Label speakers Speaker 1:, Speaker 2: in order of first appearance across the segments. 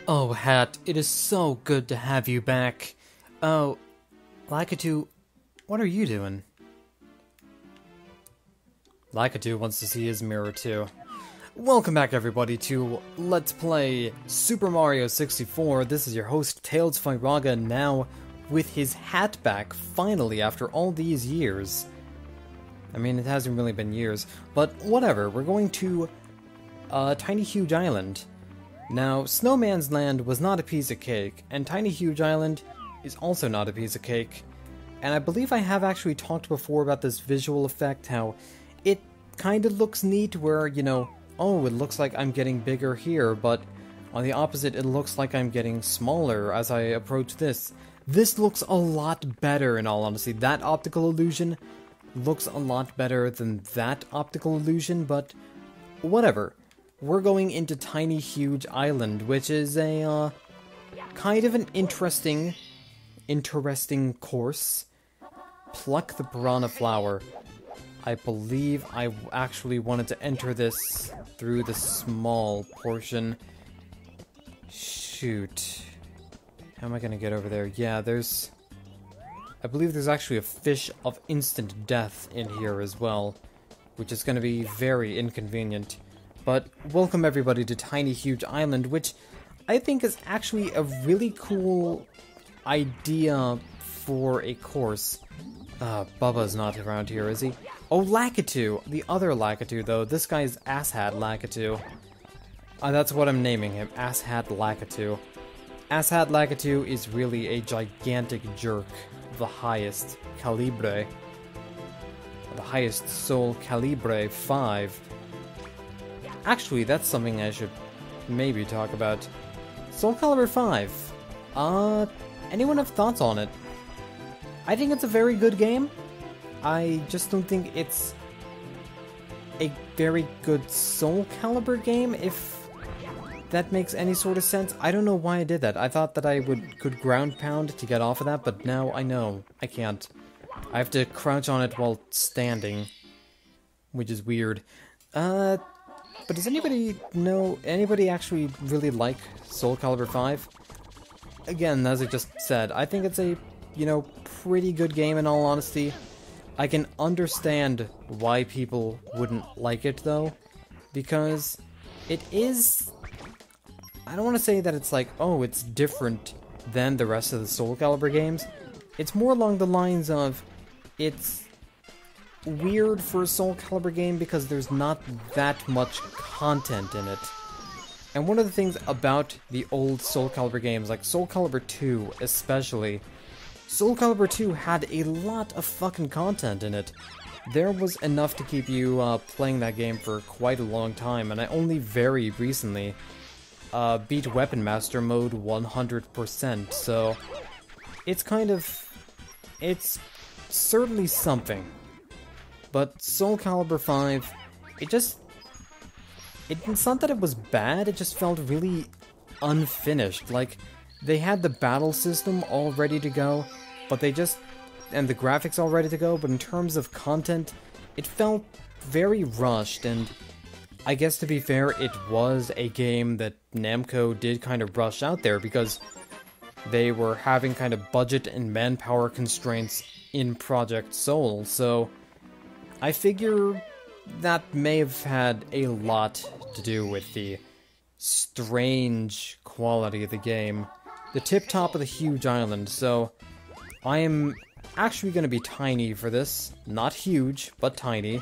Speaker 1: Oh, Hat, it is so good to have you back. Oh, Lakitu, what are you doing? Lakitu wants to see his mirror too. Welcome back everybody to Let's Play Super Mario 64. This is your host, Tails Firaga, now with his hat back, finally, after all these years. I mean, it hasn't really been years, but whatever, we're going to TinyHuge Island. Now, Snowman's Land was not a piece of cake, and TinyHuge Island is also not a piece of cake. And I believe I have actually talked before about this visual effect, how it kind of looks neat where, you know, oh, it looks like I'm getting bigger here, but on the opposite, it looks like I'm getting smaller as I approach this. This looks a lot better, in all honesty. That optical illusion looks a lot better than that optical illusion, but whatever. We're going into TinyHuge Island, which is a, kind of an interesting course. Pluck the Piranha flower. I believe I actually wanted to enter this through the small portion. Shoot. How am I gonna get over there? Yeah, I believe there's actually a fish of instant death in here as well, which is gonna be very inconvenient. But welcome everybody to TinyHuge Island, which I think is actually a really cool idea for a course. Bubba's not around here, is he? Oh, Lakitu! The other Lakitu, though. This guy's Asshat Lakitu. That's what I'm naming him, Asshat Lakitu. Asshat Lakitu is really a gigantic jerk of the highest calibre. The highest Soul Calibre 5. Actually, that's something I should maybe talk about. Soul Calibur 5. Anyone have thoughts on it? I think it's a very good game. I just don't think it's a very good Soul Calibur game, if that makes any sort of sense. I don't know why I did that. I thought that I could ground pound to get off of that, but now I know I can't. I have to crouch on it while standing, which is weird. But does anybody know, anybody actually really like Soul Calibur 5? Again, as I just said, I think it's a, you know, pretty good game in all honesty. I can understand why people wouldn't like it though, because it is, I don't want to say that it's like, oh, it's different than the rest of the Soul Calibur games. It's more along the lines of, it's weird for a Soul Calibur game because there's not that much content in it. And one of the things about the old Soul Calibur games, like Soul Calibur 2 especially, Soul Calibur 2 had a lot of fucking content in it. There was enough to keep you playing that game for quite a long time, and I only very recently beat Weapon Master mode 100%, so it's kind of, it's certainly something. But Soul Calibur 5, it's not that it was bad, it just felt really unfinished. Like, they had the battle system all ready to go, but and the graphics all ready to go, but in terms of content, it felt very rushed, and I guess to be fair, it was a game that Namco did kind of rush out there, because they were having kind of budget and manpower constraints in Project Soul, so I figure that may have had a lot to do with the strange quality of the game. The tip-top of the huge island, so I am actually going to be tiny for this. Not huge, but tiny.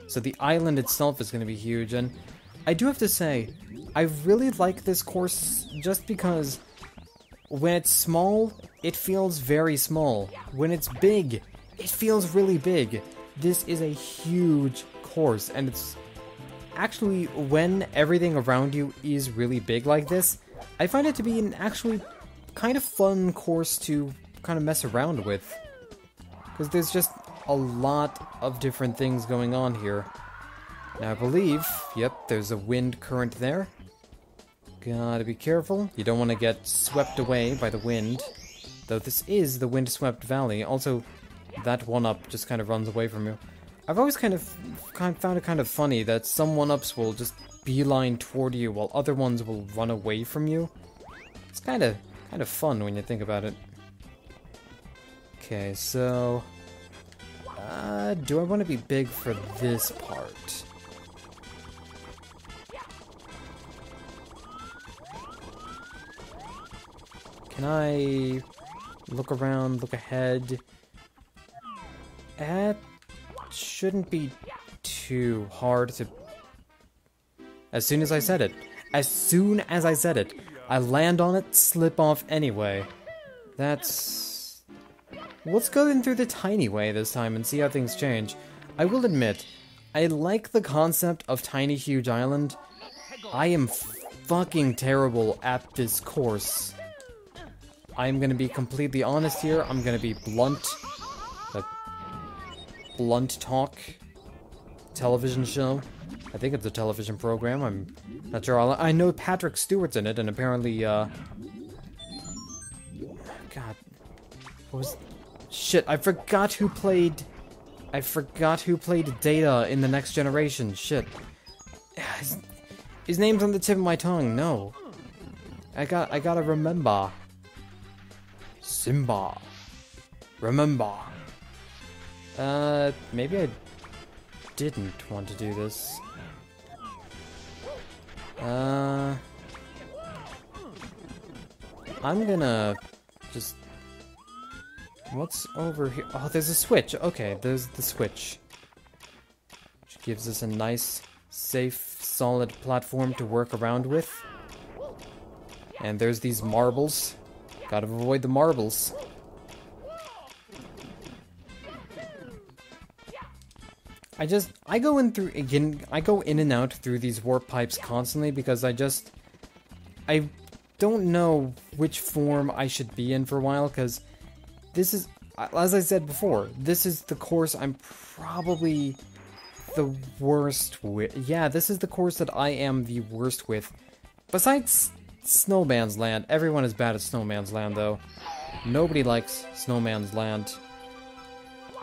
Speaker 1: So the island itself is going to be huge, and I do have to say, I really like this course just because when it's small, it feels very small. When it's big, it feels really big. This is a huge course, and it's actually, when everything around you is really big like this, I find it to be an actually kind of fun course to kind of mess around with. Because there's just a lot of different things going on here. Now I believe, yep, there's a wind current there. Gotta be careful. You don't want to get swept away by the wind. Though this is the windswept valley. Also, that one-up just kind of runs away from you. I've always kind of found it kind of funny that some one-ups will just beeline toward you while other ones will run away from you. It's kind of fun when you think about it. Okay, so do I want to be big for this part? Can I look around, look ahead? That shouldn't be too hard to... As soon as I said it. As soon as I said it. I land on it, slip off anyway. That's... Let's go in through the tiny way this time and see how things change. I will admit, I like the concept of TinyHuge Island. I am fucking terrible at this course. I'm gonna be completely honest here. I'm gonna be blunt. A blunt talk television show. I think it's a television program. I'm not sure. I know Patrick Stewart's in it, and apparently, God, what was? Shit, I forgot who played. I forgot who played Data in The Next Generation. Shit, his name's on the tip of my tongue. No, I gotta remember. Simba. Remember. Maybe I didn't want to do this. I'm gonna just... What's over here? Oh, there's a switch. Okay, there's the switch. Which gives us a nice, safe, solid platform to work around with. And there's these marbles. Gotta avoid the marbles. I go in and out through these warp pipes constantly because I don't know which form I should be in for a while, because this is, as I said before, this is the course I'm probably the worst with. Yeah, this is the course that I am the worst with. Besides Snowman's Land. Everyone is bad at Snowman's Land, though. Nobody likes Snowman's Land.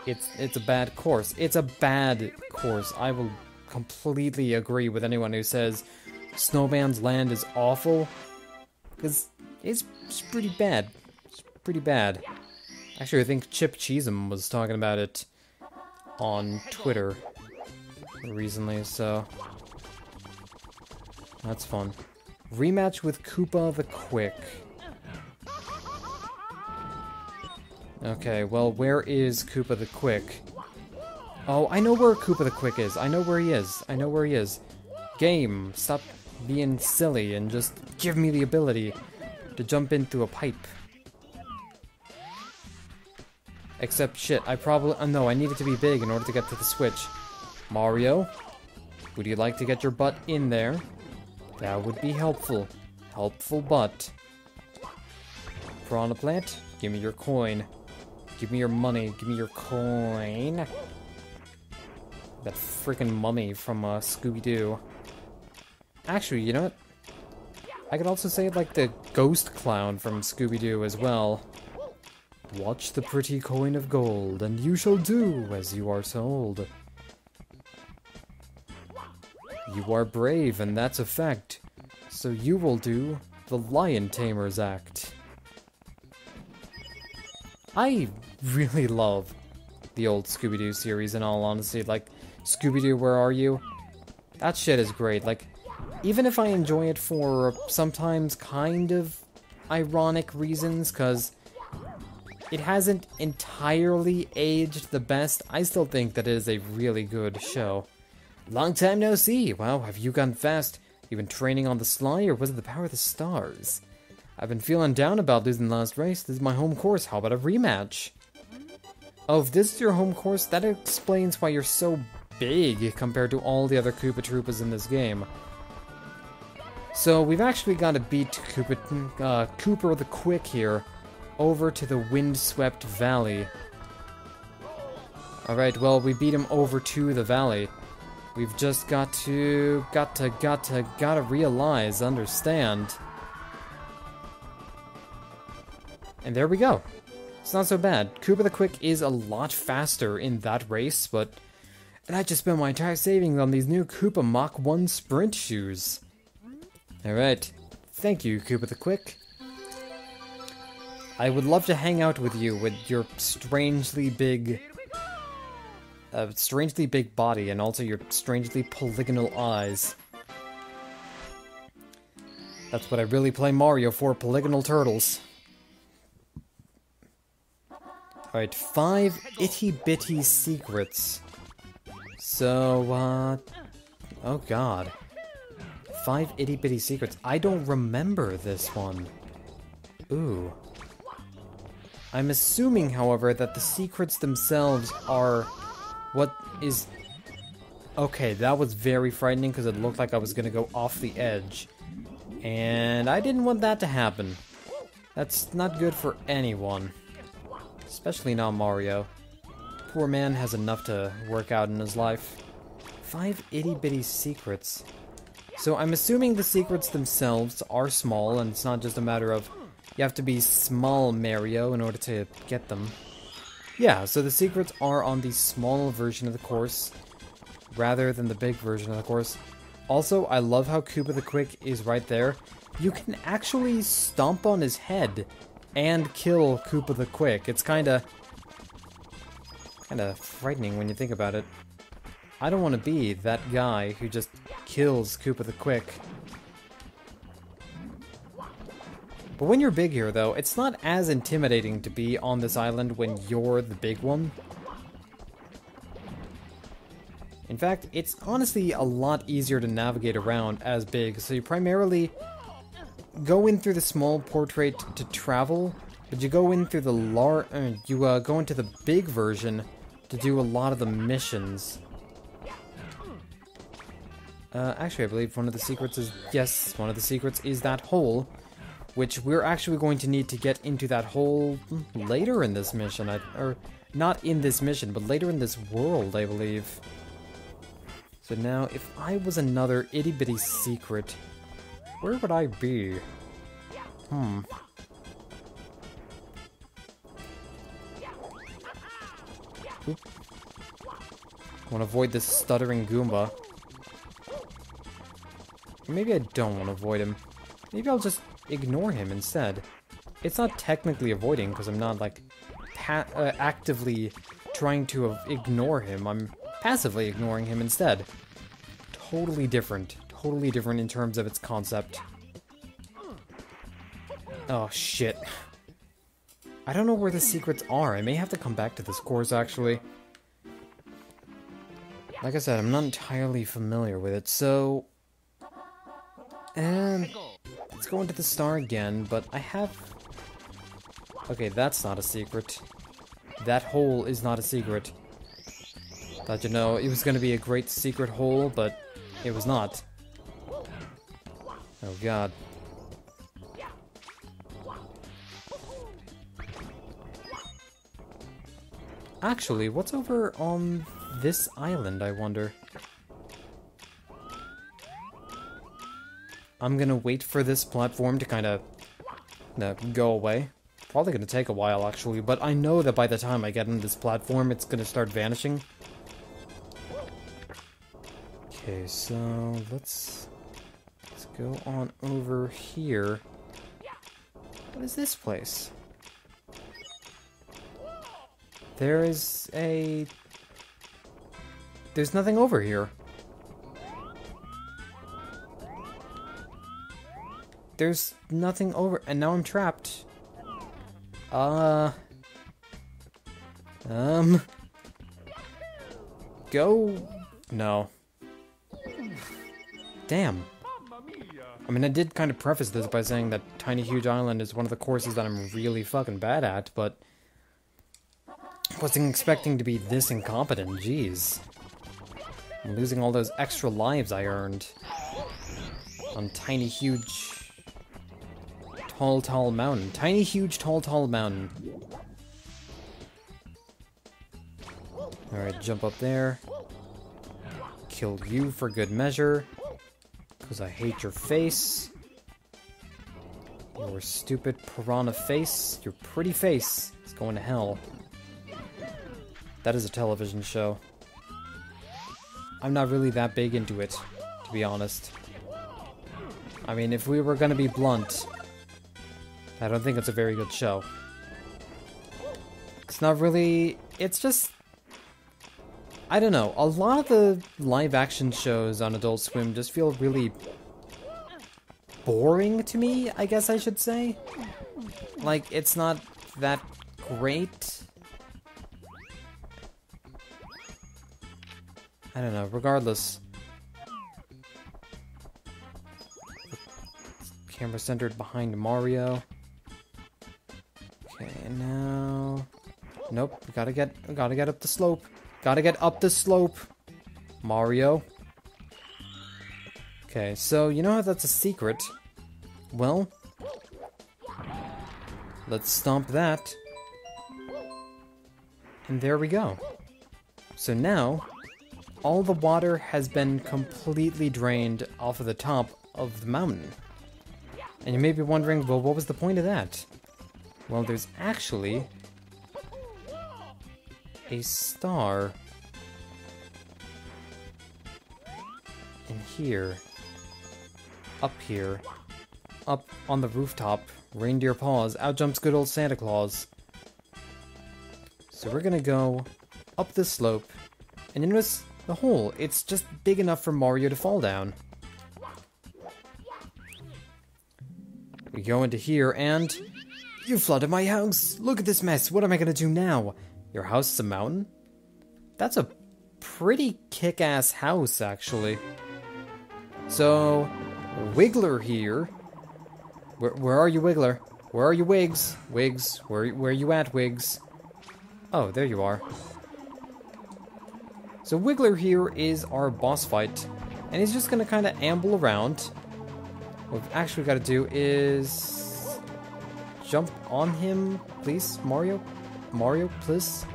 Speaker 1: It's a bad course. It's a bad course. I will completely agree with anyone who says Snowman's Land is awful, because it's pretty bad. It's pretty bad. Actually, I think Chip Cheesem was talking about it on Twitter recently, so that's fun. Rematch with Koopa the Quick. Okay, well, where is Koopa the Quick? Oh, I know where Koopa the Quick is. I know where he is. I know where he is. Game, stop being silly and just give me the ability to jump in through a pipe. Except, shit, I probably... no, I need it to be big in order to get to the switch. Mario, would you like to get your butt in there? That would be helpful. Helpful butt. Piranha Plant, give me your coin. Give me your money. Give me your coin. That freaking mummy from Scooby-Doo. Actually, you know what? I could also say like the ghost clown from Scooby-Doo as well. Watch the pretty coin of gold, and you shall do as you are told. You are brave, and that's a fact. So you will do the Lion Tamer's Act. I really love the old Scooby-Doo series, in all honesty. Like, Scooby-Doo, Where Are You? That shit is great. Like, even if I enjoy it for sometimes kind of ironic reasons, because it hasn't entirely aged the best, I still think that it is a really good show. Long time no see. Wow, have you gone fast? You been training on the sly, or was it the power of the stars? I've been feeling down about losing the last race. This is my home course. How about a rematch? Oh, if this is your home course, that explains why you're so big compared to all the other Koopa Troopas in this game. So we've actually got to beat Koopa the Quick here over to the Windswept Valley. Alright, well, we beat him over to the valley. We've just gotta realize, understand. And there we go. It's not so bad. Koopa the Quick is a lot faster in that race, but... And I just spent my entire savings on these new Koopa Mach 1 sprint shoes. Alright. Thank you, Koopa the Quick. I would love to hang out with you with your strangely big body and also your strangely polygonal eyes. That's what I really play Mario for, polygonal turtles. Alright, 5 IttyBitty secrets. So, oh god. 5 IttyBitty secrets. I don't remember this one. Ooh. I'm assuming, however, that the secrets themselves are what is... Okay, that was very frightening because it looked like I was gonna go off the edge. And I didn't want that to happen. That's not good for anyone. Especially not Mario. Poor man has enough to work out in his life. 5 IttyBitty secrets. So I'm assuming the secrets themselves are small, and it's not just a matter of you have to be small Mario in order to get them. Yeah, so the secrets are on the small version of the course, rather than the big version of the course. Also, I love how Koopa the Quick is right there. You can actually stomp on his head and kill Koopa the Quick. It's kinda frightening when you think about it. I don't want to be that guy who just kills Koopa the Quick. But when you're big here, though, it's not as intimidating to be on this island when you're the big one. In fact, it's honestly a lot easier to navigate around as big, so you primarily go in through the small portrait to travel, but you go in through the go into the big version to do a lot of the missions. Actually, I believe one of the secrets is... Yes, one of the secrets is that hole, which we're actually going to need to get into that hole later in this mission. Or, not in this mission, but later in this world, I believe. So now, if I was another IttyBitty secret, where would I be? I want to avoid this stuttering Goomba. Or maybe I don't want to avoid him. Maybe I'll just ignore him instead. It's not technically avoiding, because I'm not, like, actively trying to ignore him. I'm passively ignoring him instead. Totally different. Totally different in terms of its concept. Oh, shit. I don't know where the secrets are. I may have to come back to this course, actually. Like I said, I'm not entirely familiar with it, so... And let's go into the star again, but I have... Okay, that's not a secret. That hole is not a secret. Thought you know, it was gonna be a great secret hole, but it was not. Oh god. Actually, what's over on this island, I wonder? I'm gonna wait for this platform to kinda go away. Probably gonna take a while, actually, but I know that by the time I get on this platform, it's gonna start vanishing. Okay, so let's go on over here. What is this place? There's nothing over here. There's nothing over, and now I'm trapped. Go? No. Damn. I mean, I did kind of preface this by saying that TinyHuge Island is one of the courses that I'm really fucking bad at, but... wasn't expecting to be this incompetent, jeez. I'm losing all those extra lives I earned. On TinyHuge... Tall Mountain. TinyHuge Tall Mountain. Alright, jump up there. Kill you for good measure. Because I hate your face. Your stupid piranha face. Your pretty face is going to hell. That is a television show. I'm not really that big into it, to be honest. I mean, if we were gonna be blunt, I don't think it's a very good show. It's not really... It's just... I don't know. A lot of the live-action shows on Adult Swim just feel really boring to me, I guess I should say. Like, it's not that great. I don't know. Regardless. Camera centered behind Mario. Okay, now... Nope, we gotta get up the slope. Gotta get up the slope, Mario. Okay, so you know how that's a secret? Well, let's stomp that. And there we go. So now, all the water has been completely drained off of the top of the mountain. And you may be wondering, well, what was the point of that? Well, there's actually a star in here, up on the rooftop. Reindeer paws, out jumps good old Santa Claus. So we're gonna go up this slope, and you notice the hole, it's just big enough for Mario to fall down. We go into here, and you flooded my house! Look at this mess, what am I gonna do now? Your house is a mountain? That's a pretty kick-ass house, actually. So, Wiggler here. Where are you, Wiggler? Where are you, Wiggs? Wiggs, where are you at, Wiggs? Oh, there you are. So Wiggler here is our boss fight, and he's just gonna kind of amble around. What we've actually got to do is jump on him, please, Mario. Mario, please.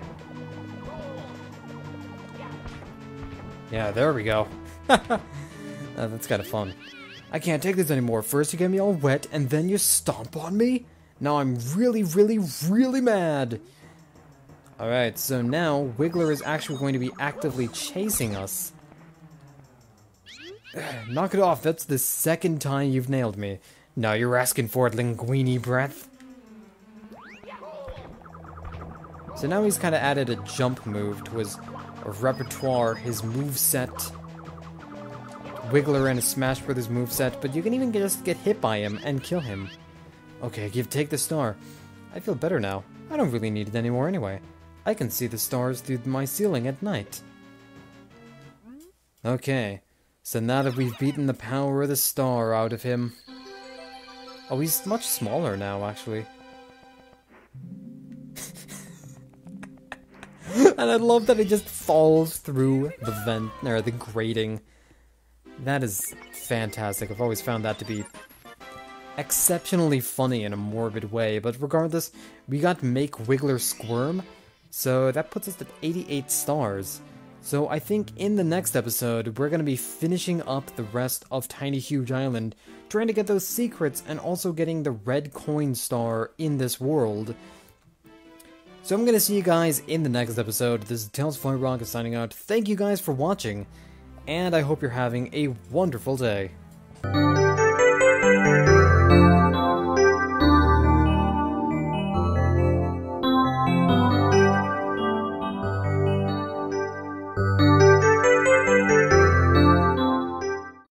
Speaker 1: Yeah, there we go. That's kind of fun. I can't take this anymore. First you get me all wet, and then you stomp on me? Now I'm really, really, really mad. Alright, so now Wiggler is actually going to be actively chasing us. Knock it off, that's the second time you've nailed me. Now you're asking for it, linguini breath. So now he's kind of added a jump move to his repertoire, his moveset. Wiggler and his Smash Brothers moveset, but you can even just get hit by him and kill him. Okay, take the star. I feel better now. I don't really need it anymore anyway. I can see the stars through my ceiling at night. Okay, so now that we've beaten the power of the star out of him... Oh, he's much smaller now, actually. And I love that it just falls through the vent, or the grating. That is fantastic. I've always found that to be exceptionally funny in a morbid way, but regardless, we got Make Wiggler Squirm, so that puts us at 88 stars. So I think in the next episode, we're going to be finishing up the rest of TinyHuge Island, trying to get those secrets and also getting the red coin star in this world. So I'm going to see you guys in the next episode. This is Tales Fly Rocket signing out. Thank you guys for watching, and I hope you're having a wonderful day.